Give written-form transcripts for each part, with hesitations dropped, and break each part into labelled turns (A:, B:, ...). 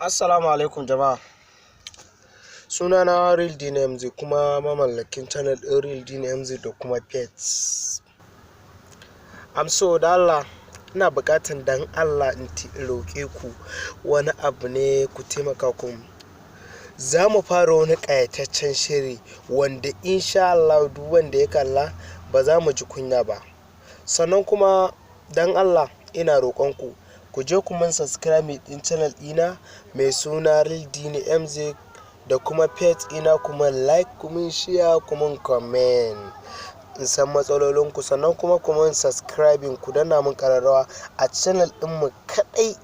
A: Assalamu alaikum jama'a. Sunana Real DNMZ kuma mamallakin channel ɗin Real DNMZ da kuma Pets. So da Allah ina buƙatan dan Allah in roƙe ku wani abu ne ku taimaka ku. Za mu fara wani ƙayataccen shiri wanda insha Allah duk wanda ya kalla ba za mu ji kunya ba. Sannan kuma dan Allah ina roƙonku ku je ku mun subscribe din channel ɗina mai suna Real DNMZ da kuma page ina, kuma like, kuma share, kuma comment in san matsalolinku. Sannan kuma ku mun subscribing ku danna mun ƙararrawa a channel ɗinmu kaɗai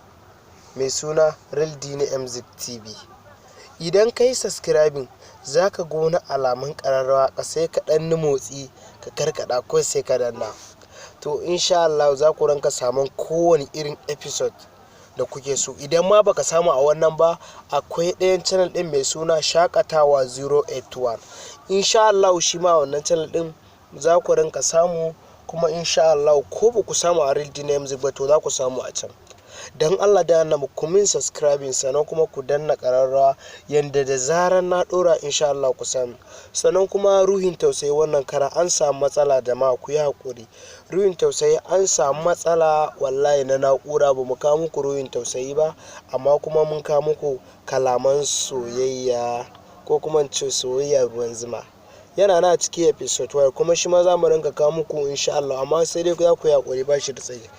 A: mai suna Real DNMZ TV. Idan ka yi subscribing za ka ga wani alamun ƙararrawa sai ka ɗan motsi ka karkaɗa ko sai ka danna. To insha Allah za ku ranka samun kowane irin episode da kuke so. Idan ma baka samu a wannan ba, akwai ɗayan channel ɗin mai suna Shakatawa 081. Insha Allah shi ma wannan channel ɗin za ku ranka samu, kuma insha Allah ko ba ku samu a Real DNMZ ba to za ku samu a can. Dan Allah da annabi ku min subscribing sannan kuma ku danna ƙararrawa yanda da zarar na ɗora insha Allah ku samu. Sannan kuma ruhin tausayi wannan kara an samu matsala da ma ku yi haƙuri. Ruhin tausayi an samu matsala wallahi na na'ura, ba mu kawo muku ruhin tausayi ba amma kuma mun kawo muku kalaman soyayya ko kuma ce soyayya ruwan zuma. Yana na cikin episode 1 kuma shi ma za mu rinka kawo muku insha Allah, amma sai dai za ku yi haƙuri ba shi da tsayi.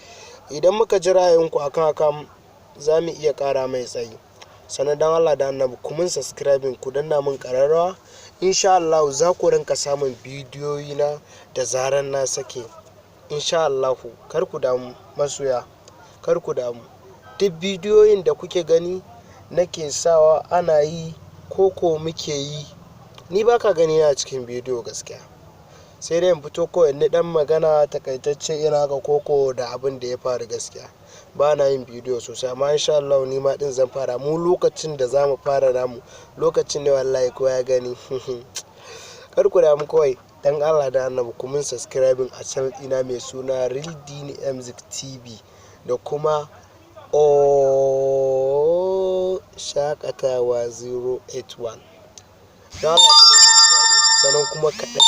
A: Idan muka ji ra'ayinku akan haka za mu iya ƙara mai tsayi. Sannan dan Allah da annabi ku mun subscribing ku danna mun ƙararrawa. Insha Allah za ku rinka samun bidiyoyi na da zaran na sake. Insha Allah kar ku damu masoya, kar ku damu. Duk bidiyoyin da kuke gani nake sawa ana yi ko muke yi, ni baka gani na cikin bidiyo gaskiya. Sai dai in fito kawai ni dan magana takaitacce irin haka koko da abin da ya faru gaskiya. Ba na yin bidiyo sosai amma insha Allah ni ma din zan fara. Mu lokacin da za mu fara namu lokacin ne wallahi ko ya gani. Kar ku damu kawai dan Allah da annabi ku mun subscribing a channel ina mai suna Real DNMZ TV da kuma Shakatawa 081. Dan Allah ku mun subscribing sannan kuma kaɗan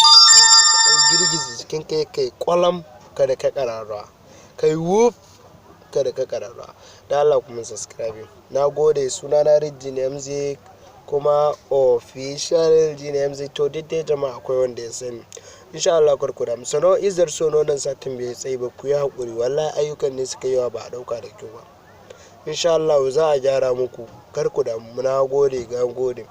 A: girgiza jikin kai kwalam kada ka ƙararrawa, kai wuf kada ka ƙararrawa. Da Allah ku mun subscribing. Na gode. Sunana Real DNMZ kuma official DNMZ. To duk dai jama'a akwai wanda ya sani. Insha Allah kar ku damu. Sannan izar sono nan satin bai tsayi ba, ku yi haƙuri wallahi ayyukan ne suka yawa ba a ɗauka da kyau ba. Insha Allah za a gyara muku, kar ku damu. Na gode, ga gode.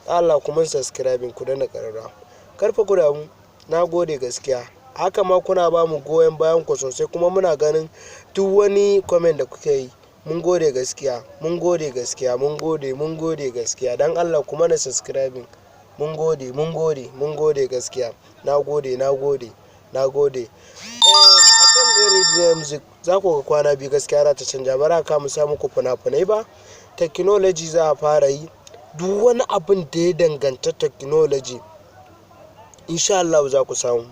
A: Allah ku mun subscribing ku danna ƙararrawa. Karfa ku damu. Na gode gaskiya. Haka ma kuna ba mu goyon bayan ku sosai kuma muna ganin duk wani comment da kuke yi. Mun gode gaskiya, mun gode gaskiya, mun gode gaskiya. Dan Allah ku mana subscribing. Mun gode, mun gode, mun gode gaskiya. Na gode, na gode, na gode. A kan Real DNMZ za ku ga kwana biyu gaskiya za ta canja. Bara ka mu samu ku fina-finai ba. Technology za a fara yi. Duk wani abin da ya danganta technology insha Allah za ku samu.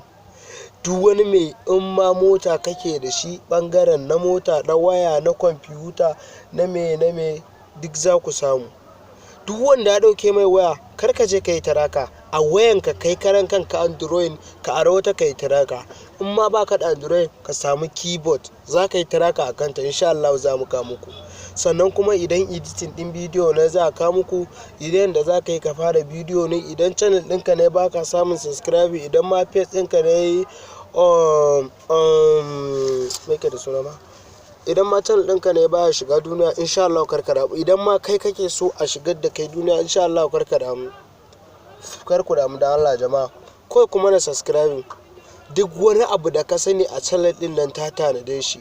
A: Duk wani mai in ma mota kake da shi, bangaren na mota, na waya, na kwamfuta, na me duk za ku samu. Duk wanda ya dauke mai waya kar ka je ka yi taraka a wayanka, kai karan kanka Android ka aro wata ka yi taraka. In ma baka da Android ka samu keyboard za ka yi taraka a kanta. Insha Allah za mu kawo muku. Sannan kuma idan editing din bidiyo ne za a kawo muku. Idan da za ka yi ka fara bidiyo ne, idan channel ɗinka ne baka samun subscribe, idan ma page ɗinka ne da suna ma, idan ma channel ɗinka ne baya shiga duniya insha Allah kar ka damu. Idan ma kai kake so a shigar da kai duniya insha Allah kar ka damu. Kar ku damu da Allah jama'a. Kawai kuma na subscribing. Duk wani abu da ka sani a channel ɗin nan ta tanade shi.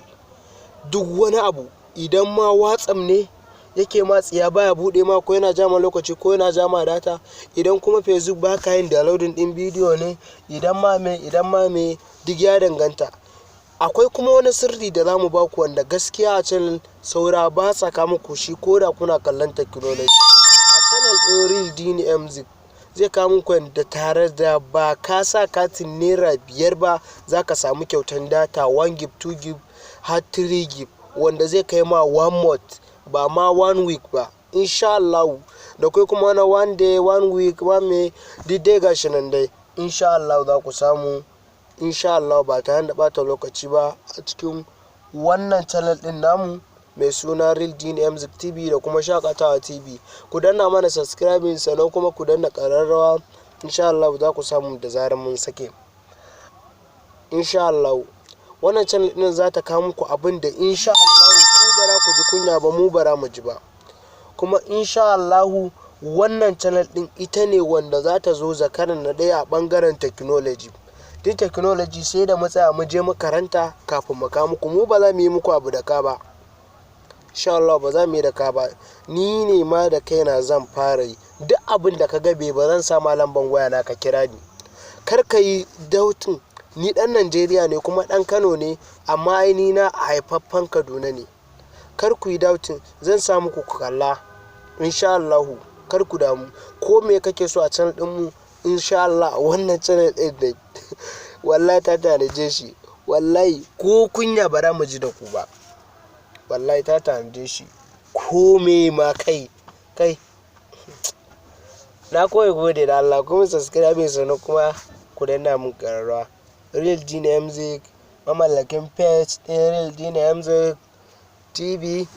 A: Duk wani abu. Idan ma WhatsApp ne yake ma tsiya baya bude ma, ko yana jama lokaci ko yana jama data. Idan kuma Facebook baka yin downloading din bidiyo ne, idan ma me duk ya danganta. Akwai kuma wani sirri da zamu ba ku wanda gaskiya a channel saura ba sa kama ku shi ko da kuna kallon technology. A channel Real DNMZ zai kawo muku da tare da ba ka sa katin naira 5 ba za ka samu kyautan data 1 gig, 2 gig har 3 gig wanda zai kai ma 1 month ba ma 1 week ba. insha Allah. Da kai kuma na one day, one week, one day dai gashi nan dai insha Allah za ku samu, insha Allah, ba tare da bata lokaci ba, a cikin wannan channel din namu mai suna Real Dini Music TV da kuma Shakatawa TV. Ku danna mana subscribing, sannan kuma ku danna ƙararrawa. Insha Allah za ku samu da zarar mun sake. Insha Allah wannan channel din za ta kawo muku abin da insha Allah ku bara ku ji kunya ba, mu bara mu ji ba. Kuma insha Allah wannan channel din ita ne wanda za ta zo zakaran na ɗaya a ɓangaren technology. Duk technology sai da mu tsaya mu je makaranta kafin mu kawo muku. Mu ba za mu yi muku abu da ka ba. Insha Allah ba za mu yi da ka ba. Ni ne ma da kaina zan fara yi. Duk abin da ka gabe ba zan sa ma lamban waya na ka kira ni. Kar ka yi doubting, ni ɗan Najeriya ne kuma ɗan Kano ne, amma aini na haifaffen Kaduna ne. Kar ku yi doubting, zan sa muku ku kalla. Insha Allah kar ku damu. Ko me kake so a channel ɗinmu, insha Allah wannan channel ɗin ne. Wallahi ta tanaje shi. Wallahi ko kunya ba za mu ji da ku ba. Wallahi ta tanaje shi. Ko me ma kai. Na koyi gode da Allah, kuma subscribe sannan kuma ku danna mun ƙararrawa. Real Dini Music, mamallakin page ɗin Real Dini Music TV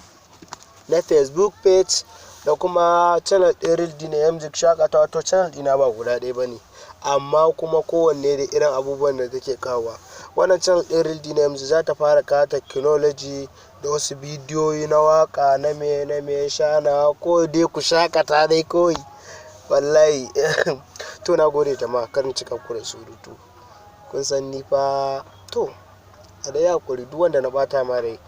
A: na Facebook page da kuma channel ɗin Real Dini Music Shakatawa. To channel ɗina ba guda ɗaya ba ne, amma kuma kowanne da irin abubuwan da take kawowa. Wannan channel ɗin Real Dini Music za ta fara kawo technology da wasu bidiyoyi na waka na me shana, ko dai ku shakata dai kawai. Wallahi to na gode jama'a, karin cika ku da surutu. Kun san ni fa to a da hakuri, duk wanda na bata ma rai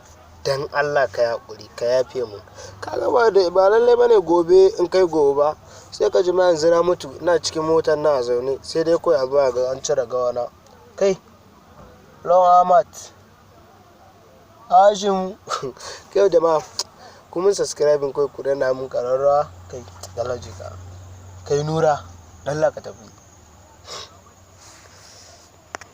A: dan Allah ka hakuri, ka yafe mu. Kaga ba lalle bane gobe in kai gobe ba, sai ka ji ma yanzu na mutu ina cikin motar na zaune, sai dai kawai a zuwa ga an cire gawana. Kai Lawan Ahmad Hashim kai jama'a, kuma subscribing kai ku danna mun ƙararrawa. Kai dalaji ka, kai Nura, Allah ka tafi.